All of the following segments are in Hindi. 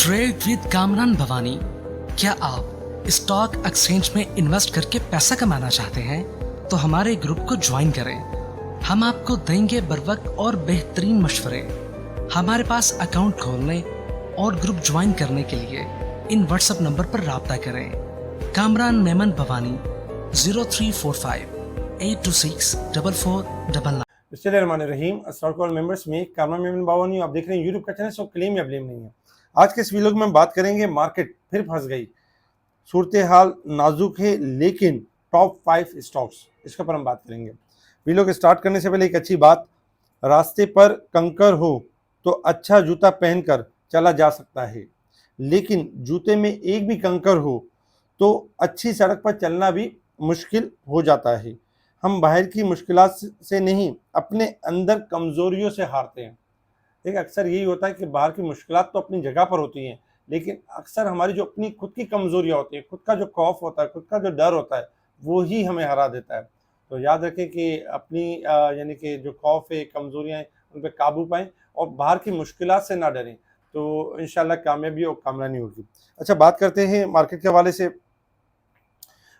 Trade with Kamran Bhavani. क्या आप स्टॉक एक्सचेंज में इन्वेस्ट करके पैसा कमाना चाहते हैं तो हमारे ग्रुप को ज्वाइन करें। हम आपको देंगे बर वक्त और बेहतरीन मशवरे। हमारे पास अकाउंट खोलने और ग्रुप ज्वाइन करने के लिए इन व्हाट्सएप नंबर पर राब्ता करें। कामरान मेमन भवानी 0345-826-4499। बिस्मिल्लाहिर्रहमानिर्रहीम। अस्सलाम वालेकुम मेंबर्स, में कामरान मेमन भवानी, आप देख रहे हैं यूट्यूब का चैनल। सो क्लेम या ब्लेम नहीं है। आज के इस वीडियो में हम बात करेंगे मार्केट फिर फंस गई, सूरत हाल नाजुक है, लेकिन टॉप 5 स्टॉक्स, इसके ऊपर हम बात करेंगे। वीडियो के स्टार्ट करने से पहले एक अच्छी बात, रास्ते पर कंकर हो तो अच्छा जूता पहनकर चला जा सकता है, लेकिन जूते में एक भी कंकर हो तो अच्छी सड़क पर चलना भी मुश्किल हो जाता है। हम बाहर की मुश्किलात से नहीं, अपने अंदर कमज़ोरियों से हारते हैं। देखिए, अक्सर यही होता है कि बाहर की मुश्किलात तो अपनी जगह पर होती हैं, लेकिन अक्सर हमारी जो अपनी खुद की कमज़ोरियाँ होती हैं, खुद का जो खौफ होता है, खुद का जो डर होता है, वो ही हमें हरा देता है। तो याद रखें कि अपनी यानी कि जो खौफ है, कमज़ोरियाँ हैं, उन पे काबू पाएँ और बाहर की मुश्किलात से ना डरें, तो इंशाल्लाह कामयाबी और कामरानी होगी। अच्छा, बात करते हैं मार्केट के हवाले से।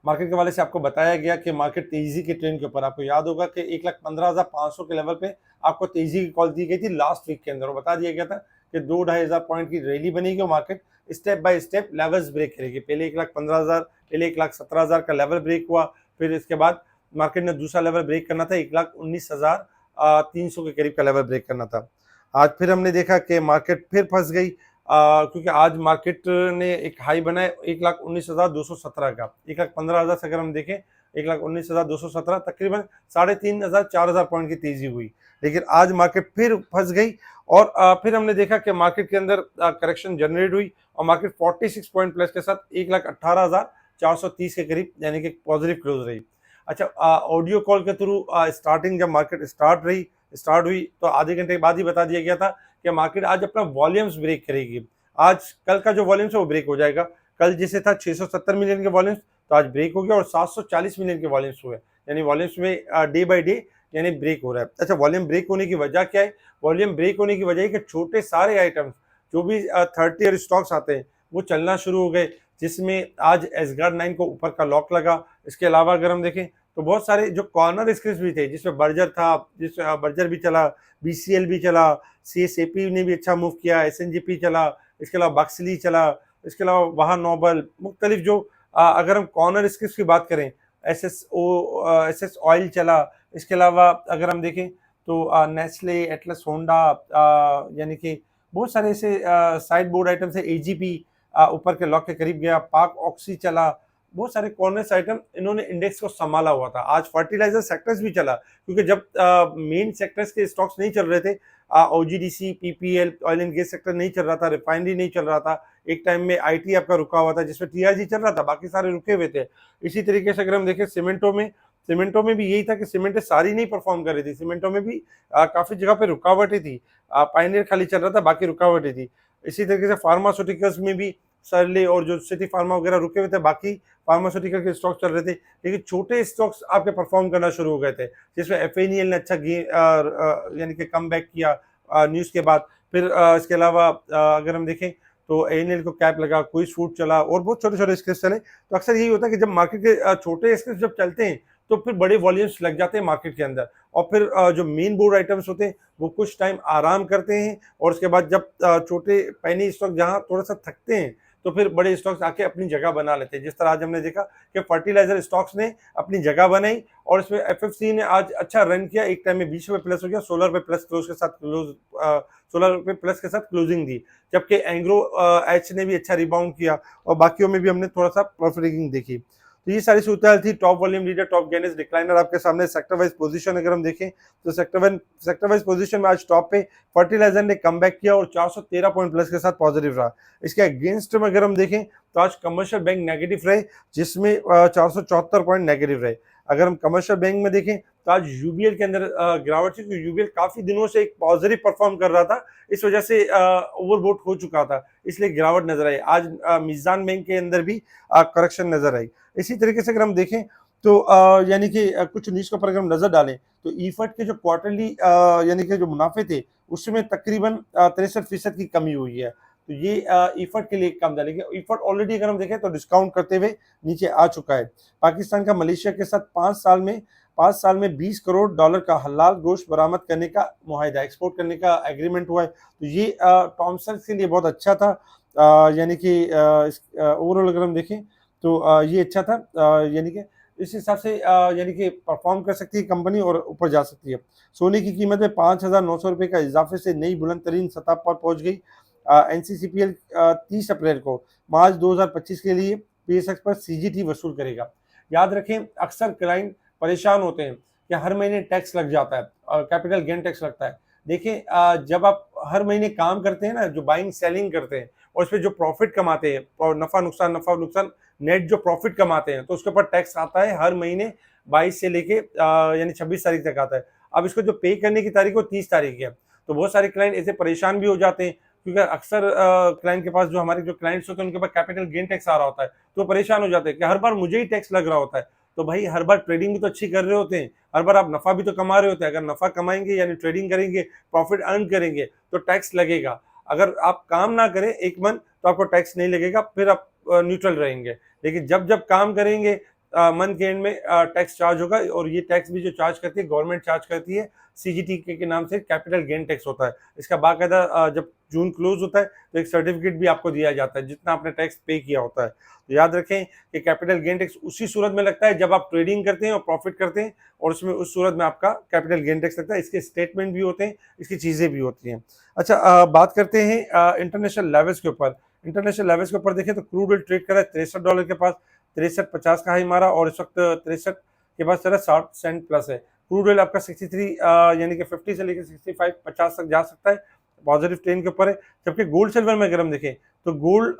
मार्केट के हवाले से आपको बताया गया कि मार्केट तेजी के ट्रेंड के ऊपर, आपको याद होगा कि 1,15,500 के लेवल पे आपको तेजी की कॉल दी गई थी लास्ट वीक के अंदर, और बता दिया गया था कि 2-2,500 पॉइंट की रैली बनेगी और market step by step levels break करेगी। पहले 1,15,000, पहले 1,17,000 का लेवल ब्रेक हुआ, फिर इसके बाद मार्केट ने दूसरा लेवल ब्रेक करना था 1,19,300 के करीब का लेवल ब्रेक करना था। आज फिर हमने देखा कि मार्केट फिर फंस गई, क्योंकि आज मार्केट ने एक हाई बनाया 1,19,217 का। 1,15,000 से अगर हम देखें, 1,19,217 तकरीबन 3,500-4,000 पॉइंट की तेजी हुई, लेकिन आज मार्केट फिर फंस गई। और फिर हमने देखा कि मार्केट के अंदर करेक्शन जनरेट हुई और मार्केट 46 पॉइंट प्लस के साथ 1,18,430 के करीब यानी कि पॉजिटिव क्लोज रही। अच्छा, ऑडियो कॉल के थ्रू स्टार्टिंग जब मार्केट स्टार्ट हुई तो आधे घंटे के बाद ही बता दिया गया था कि मार्केट आज अपना वॉल्यूम्स ब्रेक करेगी। आज कल का जो वॉल्यूम्स है वो ब्रेक हो जाएगा। कल जैसे था 670 मिलियन के वॉल्यूम्स, तो आज ब्रेक हो गया और 740 मिलियन के वॉल्यूम्स हुए, यानी वॉल्यूम्स में डे बाय डे यानी ब्रेक हो रहा है। अच्छा, वॉल्यूम ब्रेक होने की वजह क्या है? वॉल्यूम ब्रेक होने की वजह है कि छोटे सारे आइटम्स जो भी थर्ड ईयर स्टॉक्स आते हैं वो चलना शुरू हो गए, जिसमें आज एसगार्ड 9 को ऊपर का लॉक लगा। इसके अलावा अगर हम देखें तो बहुत सारे जो कॉर्नर स्क्रिप्ट भी थे, जिसमें बर्जर था, जिसमें बर्जर भी चला, बीसीएल भी चला, सीएसएपी ने भी अच्छा मूव किया, एसएनजीपी चला, इसके अलावा बक्सली चला, इसके अलावा वहाँ नोबल मुख्तलिफ जो अगर हम कॉर्नर स्क्रिप्ट की बात करें, एसएस ऑयल चला। इसके अलावा अगर हम देखें तो नेस्ले, एटलस, होंडा, यानी कि बहुत सारे ऐसे साइड बोर्ड आइटम्स है। एजीपी ऊपर के लॉक के करीब गया, पाक ऑक्सी चला, बहुत सारे कॉर्नर्स आइटम इन्होंने इंडेक्स को संभाला हुआ था। आज फर्टिलाइजर सेक्टर्स भी चला, क्योंकि जब मेन सेक्टर्स के स्टॉक्स नहीं चल रहे थे, OGDC, PPL, oil and gas sector नहीं चल रहा था, रिफाइनरी नहीं चल रहा था, एक टाइम में आईटी आपका रुका हुआ था जिसमें टीआरजी चल रहा था, बाकी सारे रुके हुए थे। इसी तरीके से अगर हम देखें सीमेंटों में भी यही था कि सीमेंटें सारी नहीं परफॉर्म कर रही थी, सीमेंटों में भी काफी जगह पे रुकावटें थी। पायनियर खाली चल रहा था, बाकी रुकावटें थी। इसी तरीके से फार्मास्यूटिकल्स में भी सरले और जो सिटी फार्मा वगैरह रुके हुए थे, बाकी फार्मास्यूटिकल के स्टॉक्स चल रहे थे, लेकिन छोटे स्टॉक्स आपके परफॉर्म करना शुरू हो गए थे, जिसमें एफएनईएल ने अच्छा यानी कि कम बैक किया न्यूज़ के बाद। फिर इसके अलावा अगर हम देखें तो एएनएल को कैप लगा, कोई फूड चला और बहुत छोटे छोटे स्क्रिप्ट चले। तो अक्सर यही होता है कि जब मार्केट के छोटे स्क्रिप्ट जब चलते हैं तो फिर बड़े वॉल्यूम्स लग जाते हैं मार्केट के अंदर, और फिर जो मेन बोर्ड आइटम्स होते हैं वो कुछ टाइम आराम करते हैं, और उसके बाद जब छोटे पैनी स्टॉक जहां थोड़ा सा थकते हैं तो फिर बड़े स्टॉक्स आके अपनी जगह बना लेते हैं। जिस तरह आज हमने देखा कि फर्टिलाइजर स्टॉक्स ने अपनी जगह बनाई और इसमें एफएफसी ने आज अच्छा रन किया, एक टाइम में 20 पे प्लस हो गया, 16 पे प्लस क्लोज के साथ 16 पे प्लस के साथ क्लोजिंग दी, जबकि एंग्रो एच ने भी अच्छा रिबाउंड किया और बाकियों में भी हमने थोड़ा सा प्रॉफिटिंग देखी। तो ये सारी सूरत थी। Top volume leader, top gainers, decliner आपके सामने। सेक्टर वाइज पोजीशन अगर हम देखें तो सेक्टर वाइज पोजीशन में आज टॉप पे फर्टिलाइजर ने कम बैक किया और 413 पॉइंट प्लस के साथ पॉजिटिव रहा। इसके अगेंस्ट में अगर हम देखें तो आज कमर्शियल बैंक नेगेटिव रहे, जिसमें 474 पॉइंट नेगेटिव रहे। अगर हम कमर्शियल बैंक में देखें तो आज यूबीएल के अंदर गिरावट थी, क्योंकि यूबीएल काफी दिनों से एक पॉजिटिव परफॉर्म कर रहा था, इस वजह से ओवरबोट हो चुका था, इसलिए गिरावट नजर आई। आज मिजान बैंक के अंदर भी करेक्शन नजर आई। इसी तरीके से अगर हम देखें तो यानी कि कुछ न्यूज़ के ऊपर अगर हम नजर डालें तो ईफट के जो क्वार्टरली यानी कि जो मुनाफे थे उसमें तकरीबन 63% की कमी हुई है। तो ये ईफट के लिए कम था, लेकिन ईफट ऑलरेडी अगर हम देखें तो डिस्काउंट करते हुए नीचे आ चुका है। पाकिस्तान का मलेशिया के साथ 5 साल में $20 करोड़ का हलाल गोश्त बरामद करने का मुआहिदा, एक्सपोर्ट करने का एग्रीमेंट हुआ है। तो ये थॉमसन के लिए बहुत अच्छा था, यानी कि ओवरऑल अगर हम देखें तो ये अच्छा था, यानी कि इस हिसाब से यानी कि परफॉर्म कर सकती है कंपनी और ऊपर जा सकती है। सोने की कीमत में ₹5,900 का इजाफे से नई बुलंद तरीन सतह पर पहुंच गई। एनसीसीपीएल 30 अप्रैल को मार्च 2025 के लिए पीएसएक्स पर सीजीटी वसूल करेगा। याद रखें, अक्सर क्लाइंट परेशान होते हैं कि हर महीने टैक्स लग जाता है, कैपिटल गेन टैक्स लगता है। देखिए, जब आप हर महीने काम करते हैं ना, जो बाइंग सेलिंग करते हैं और उस पर जो प्रॉफिट कमाते हैं और नफा नुकसान नेट जो प्रॉफिट कमाते हैं, तो उसके ऊपर टैक्स आता है हर महीने 22 से लेके यानी 26 तारीख तक आता है। अब इसको जो पे करने की तारीख वो 30 तारीख है। तो बहुत सारे क्लाइंट ऐसे परेशान भी हो जाते हैं, क्योंकि अक्सर क्लाइंट के पास, जो हमारे जो क्लाइंट्स होते हैं, उनके पास कैपिटल गेन टैक्स आ रहा होता है, तो परेशान हो जाते हैं कि हर बार मुझे ही टैक्स लग रहा होता है। तो भाई, हर बार ट्रेडिंग भी तो अच्छी कर रहे होते हैं, हर बार आप नफा भी तो कमा रहे होते हैं। अगर नफा कमाएंगे यानी ट्रेडिंग करेंगे, प्रॉफिट अर्न करेंगे, तो टैक्स लगेगा। अगर आप काम ना करें एक मंथ, तो आपको टैक्स नहीं लगेगा, फिर आप न्यूट्रल रहेंगे। लेकिन जब जब काम करेंगे, मंथ के एंड में टैक्स चार्ज होगा, और ये टैक्स भी जो चार्ज करती है गवर्नमेंट चार्ज करती है, सीजीटी के नाम से कैपिटल गेन टैक्स होता है। इसका बाकायदा जब जून क्लोज होता है तो एक सर्टिफिकेट भी आपको दिया जाता है जितना आपने टैक्स पे किया होता है। तो याद रखें कि कैपिटल गेन टैक्स उसी सूरत में लगता है जब आप ट्रेडिंग करते हैं और प्रॉफिट करते हैं, और उसमें उस सूरत में आपका कैपिटल गेन टैक्स लगता है। इसके स्टेटमेंट भी होते हैं, इसकी चीज़ें भी होती हैं। अच्छा, बात करते हैं इंटरनेशनल लेवल्स के ऊपर। इंटरनेशनल लेवल्स के ऊपर देखें तो क्रूड ऑयल ट्रेड कर रहा है $63 के पास, 63.50 का हाई मारा, और इस वक्त 63 के पास चला 60 सेंट प्लस है। क्रूड ऑयल आपका 63 यानी कि 50 से लेकर 65-50 तक जा सकता है, पॉजिटिव ट्रेंड के ऊपर है। जबकि गोल्ड सिल्वर में अगर हम देखें तो गोल्ड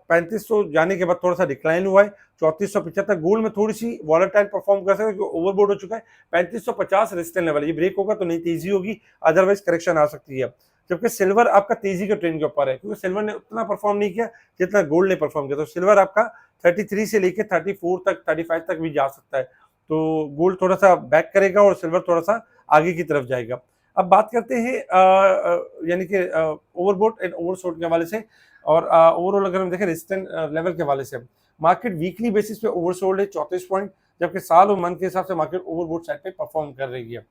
3500 जाने के बाद थोड़ा सा डिक्लाइन हुआ है, 3475। गोल्ड में थोड़ी सी वॉलेटाइल परफॉर्म कर सकता है, ओवरबोर्ड हो चुका है। 3550 रेजिस्टेंस लेवल है, ये ब्रेक होगा तो नई तेजी होगी, अदरवाइज करेक्शन आ सकती है। जबकि सिल्वर आपका तेजी के ट्रेंड के ऊपर है, क्योंकि सिल्वर ने उतना परफॉर्म नहीं किया जितना गोल्ड ने परफॉर्म किया। तो सिल्वर आपका 33 से लेकर 34 तक, 35 तक भी जा सकता है। तो गोल्ड थोड़ा सा बैक करेगा और सिल्वर थोड़ा सा आगे की तरफ जाएगा। अब बात करते हैं यानी कि ओवरबोट एंड ओवरसोल्ड के हवाले से, और ओवरऑल अगर हम देखें रेजिस्टेंस लेवल के हवाले से, मार्केट वीकली बेसिस पे ओवरसोल्ड है 34 पॉइंट, जबकि साल और मंथ के हिसाब से मार्केट ओवरबोट साइड पे परफॉर्म कर रही है।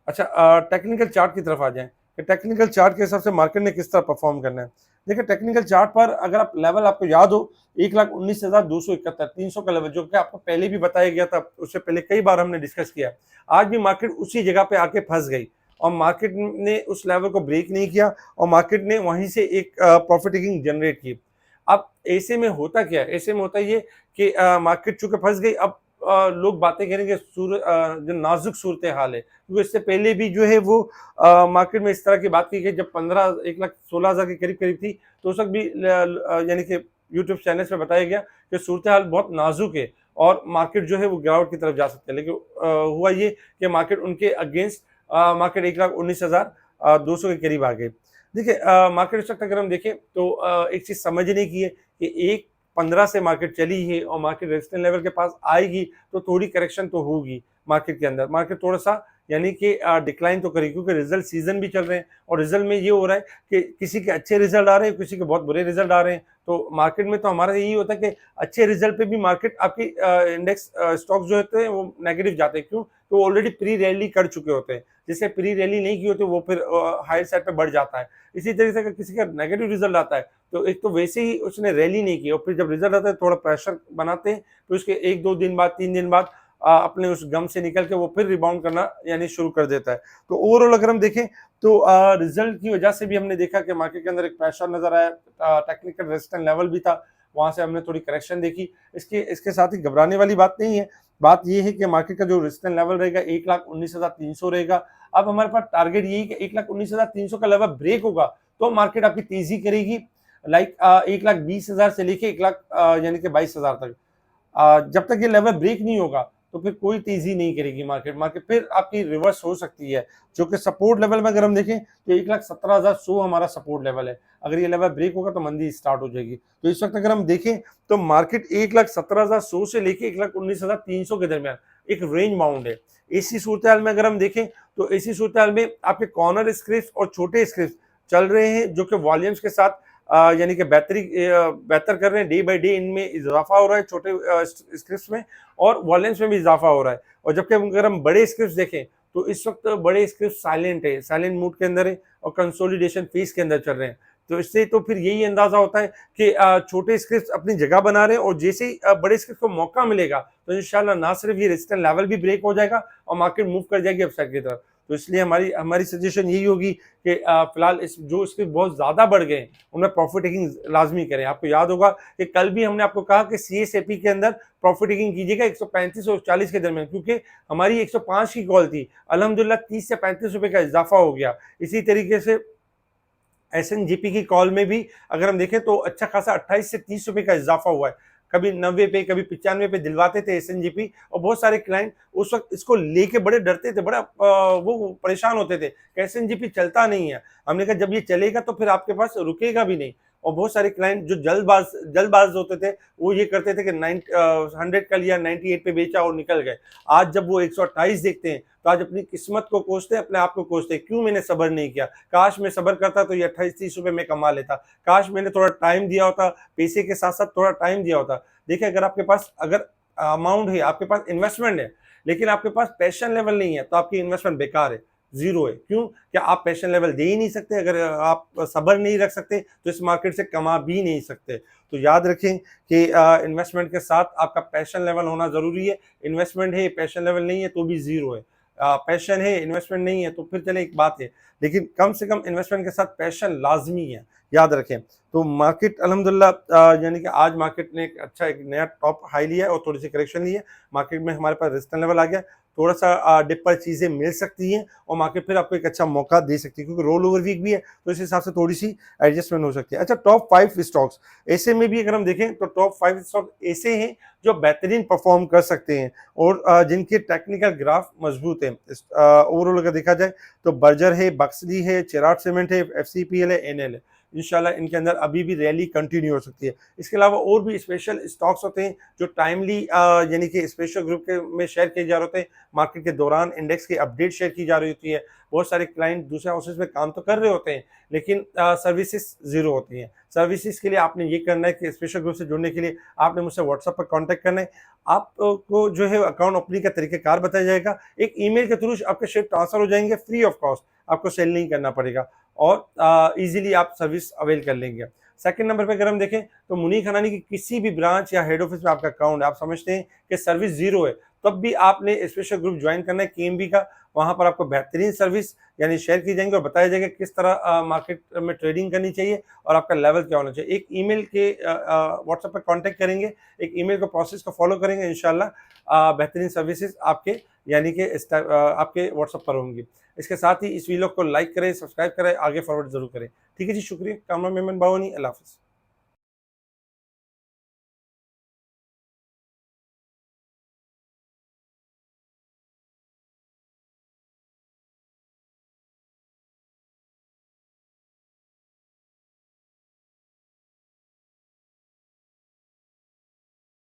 अच्छा, टेक्निकल चार्ट की तरफ आ जाएं कि टेक्निकल चार्ट के हिसाब से मार्केट ने किस तरह परफॉर्म करना है। देखिए, टेक्निकल चार्ट पर अगर आप लेवल आपको याद हो 1,19,271 300 का लेवल, जो कि आपको पहले भी बताया गया था, उससे पहले कई बार हमने डिस्कस किया। आज भी मार्केट उसी जगह पे आके फंस गई और मार्केट ने उस लेवल को ब्रेक नहीं किया, और मार्केट ने वहीं से एक प्रॉफिट टेकिंग जनरेट की। अब ऐसे में होता क्या है, ऐसे में होता ये कि मार्केट चूंकि फंस गई, अब लोग बातें करेंगे जो नाजुक सूरत हाल है, क्योंकि इससे पहले भी जो है वो मार्केट में इस तरह की बात की गई, जब 1,16,000 के करीब करीब थी, तो उस वक्त भी यानी कि यूट्यूब चैनल पे बताया गया कि सूरत हाल बहुत नाजुक है और मार्केट जो है वो गिरावट की तरफ जा सकती है। लेकिन हुआ ये कि मार्केट उनके अगेंस्ट मार्केट 1,19,200 के करीब आ गई। देखिए, मार्केट इस वक्त अगर हम देखें तो एक चीज़ समझने की है कि 1,15 से मार्केट चली है और मार्केट रेजिस्टेंस लेवल के पास आएगी, तो थोड़ी करेक्शन तो होगी मार्केट के अंदर। मार्केट थोड़ा सा यानी कि डिक्लाइन तो करेगी, क्योंकि रिजल्ट सीजन भी चल रहे हैं, और रिजल्ट में ये हो रहा है कि किसी के अच्छे रिजल्ट आ रहे हैं, किसी के बहुत बुरे रिजल्ट आ रहे हैं। तो मार्केट में तो हमारा यही होता है कि अच्छे रिजल्ट पे भी मार्केट आपकी इंडेक्स स्टॉक जो होते हैं वो नेगेटिव जाते हैं। क्यों? तो ऑलरेडी प्री रैली कर चुके होते हैं, जिससे प्री रैली नहीं की होती वो फिर हायर साइड पे बढ़ जाता है। इसी तरीके से अगर किसी का नेगेटिव रिजल्ट आता है, तो एक तो वैसे ही उसने रैली नहीं की, और फिर जब रिजल्ट आता है थोड़ा प्रेशर बनाते हैं, तो उसके 1-2 दिन बाद, 3 दिन बाद अपने उस गम से निकल के वो फिर रिबाउंड करना यानी शुरू कर देता है। तो ओवरऑल अगर हम देखें तो रिजल्ट की वजह से भी हमने देखा कि मार्केट के अंदर एक प्रेशर नजर आया, टेक्निकल रेजिस्टेंस लेवल भी था, वहां से हमने थोड़ी करेक्शन देखी। इसके साथ ही घबराने वाली बात नहीं है। बात यह है कि मार्केट का जो रेजिस्टेंस लेवल रहेगा 1,19,300 रहेगा। अब हमारे पास टारगेट यही कि 1,19,300 का लेवल ब्रेक होगा तो मार्केट आपकी तेजी करेगी, लाइक 1,20,000 से लेके 1 लाख यानी कि 22,000 तक। जब तक ये लेवल ब्रेक नहीं होगा तो फिर कोई तेजी नहीं करेगी मार्केट फिर आपकी रिवर्स हो सकती है। जो कि सपोर्ट लेवल में अगर हम देखें तो 1,17,100 हमारा सपोर्ट लेवल है। अगर ये लेवल ब्रेक होगा तो मंदी स्टार्ट हो जाएगी। तो इस वक्त अगर हम देखें तो मार्केट 1,17,100 से लेके 1,19,300 के दरमियान एक रेंज बाउंड है। ऐसी सूरत में अगर हम देखें तो ऐसी सूरत में आपके कॉर्नर स्क्रिप्ट और छोटे स्क्रिप्ट चल रहे हैं, जो कि वॉल्यूम्स के साथ यानी कि बेहतर कर रहे हैं, डे बाय डे इनमें इजाफा हो रहा है, छोटे स्क्रिप्ट्स में और वॉल्यूम्स में भी इजाफा हो रहा है। और जबकि अगर हम बड़े स्क्रिप्ट्स देखें तो इस वक्त बड़े स्क्रिप्ट साइलेंट है, साइलेंट मूड के अंदर है और कंसोलिडेशन फेज के अंदर चल रहे हैं। तो इससे तो फिर यही अंदाजा होता है कि छोटे स्क्रिप्ट्स अपनी जगह बना रहे हैं और जैसे ही बड़े स्क्रिप्ट को मौका मिलेगा तो इंशाल्लाह ना सिर्फ ये रेजिस्टेंस लेवल भी ब्रेक हो जाएगा और मार्केट मूव कर जाएगी अपसाइड की तरफ। तो इसलिए हमारी हमारी सजेशन यही होगी कि फिलहाल इस जो स्क्रिप्ट बहुत ज्यादा बढ़ गए हैं उनमें प्रॉफिट टेकिंग लाजमी करें। आपको याद होगा कि कल भी हमने आपको कहा कि सीएसएपी के अंदर प्रॉफिट टेकिंग कीजिएगा 135 और 40 के दरमियान, क्योंकि हमारी 105 की कॉल थी, अल्हम्दुलिल्लाह 30 से 35 रुपए का इजाफा हो गया। इसी तरीके से एसएनजीपी की कॉल में भी अगर हम देखें तो अच्छा खासा 28 से 30 रुपए का इजाफा हुआ है। कभी 90 पे कभी 95 पे दिलवाते थे एसएनजीपी और बहुत सारे क्लाइंट उस वक्त इसको लेके बड़े डरते थे, बड़ा वो परेशान होते थे कि एसएनजीपी चलता नहीं है। हमने कहा जब ये चलेगा तो फिर आपके पास रुकेगा भी नहीं। और बहुत सारे क्लाइंट जो जल्दबाज होते थे वो ये करते थे कि 100 का लिया 98 पे बेचा और निकल गए। आज जब वो 128 देखते हैं तो आज अपनी किस्मत को कोसते हैं, अपने आप को कोसते हैं, क्यों मैंने सब्र नहीं किया, काश मैं सब्र करता तो ये 28-30 रुपए में कमा लेता, काश मैंने थोड़ा टाइम दिया होता, पैसे के साथ साथ थोड़ा टाइम दिया होता। देखिए अगर आपके पास अगर अमाउंट है, आपके पास इन्वेस्टमेंट है लेकिन आपके पास पैशन लेवल नहीं है तो आपकी इन्वेस्टमेंट बेकार है, जीरो है। क्यों? क्या आप पैशन लेवल दे ही नहीं सकते? अगर आप सब्र नहीं रख सकते तो इस मार्केट से कमा भी नहीं सकते। तो याद रखें कि इन्वेस्टमेंट के साथ आपका पैशन लेवल होना जरूरी है। इन्वेस्टमेंट है, पैशन लेवल नहीं है तो भी जीरो है। पैशन है, इन्वेस्टमेंट नहीं है तो फिर चले एक बात है, लेकिन कम से कम इन्वेस्टमेंट के साथ पैशन लाजमी है, याद रखें। तो मार्केट अल्हम्दुलिल्लाह यानी कि आज मार्केट ने एक नया टॉप हाई लिया है और थोड़ी सी करेक्शन ली है। मार्केट में हमारे पास रेजिस्टेंस लेवल आ गया, थोड़ा सा डिप पर चीज़ें मिल सकती हैं और मार्केट फिर आपको एक अच्छा मौका दे सकती है, क्योंकि रोल ओवर वीक भी है तो इस हिसाब से थोड़ी सी एडजस्टमेंट हो सकती है। अच्छा, टॉप 5 स्टॉक्स ऐसे में भी अगर हम देखें तो टॉप 5 स्टॉक ऐसे हैं जो बेहतरीन परफॉर्म कर सकते हैं और जिनके टेक्निकल ग्राफ मजबूत है। ओवरऑल अगर देखा जाए तो बर्जर है, बक्सली है, चेराट सीमेंट है, एफसीपीएल है, एनएल है। इंशाल्लाह इनके अंदर अभी भी रैली कंटिन्यू हो सकती है। इसके अलावा और भी स्पेशल स्टॉक्स होते हैं जो टाइमली यानी कि स्पेशल ग्रुप के में शेयर किए जा रहे होते हैं, मार्केट के दौरान इंडेक्स की अपडेट शेयर की जा रही होती है। बहुत सारे क्लाइंट दूसरे हाउसेस में काम तो कर रहे होते हैं लेकिन सर्विसेज जीरो होती हैं। सर्विसेज के लिए आपने ये करना है कि स्पेशल ग्रुप से जुड़ने के लिए आपने मुझसे व्हाट्सएप पर कांटेक्ट करना है। आपको जो है अकाउंट ओपनिंग का तरीकाकार बताया जाएगा, एक ईमेल के थ्रू आपके शेयर ट्रांसफर हो जाएंगे फ्री ऑफ कॉस्ट, आपको सेल नहीं करना पड़ेगा और इजीली आप सर्विस अवेल कर लेंगे। सेकंड नंबर पे अगर हम देखें तो मुनीक हनानी की किसी भी ब्रांच या हेड ऑफिस में आपका अकाउंट है, आप समझते हैं कि सर्विस जीरो है, तब भी आपने स्पेशल ग्रुप ज्वाइन करना है केएमबी का। वहां पर आपको बेहतरीन सर्विस यानी शेयर की जाएंगे और बताया जाएगा किस तरह मार्केट में ट्रेडिंग करनी चाहिए और आपका लेवल क्या होना चाहिए। एक ईमेल के व्हाट्सएप पर कांटेक्ट करेंगे, एक ईमेल को प्रोसेस को फॉलो करेंगे, इंशाल्लाह बेहतरीन सर्विसेज आपके यानी कि आपके व्हाट्सएप पर होंगी। इसके साथ ही इस वीडियो को लाइक करें, सब्सक्राइब करें, आगे फॉरवर्ड जरूर करें। ठीक है जी, शुक्रिया। कामरान मेमन बावनी, अल्लाह हाफिज़।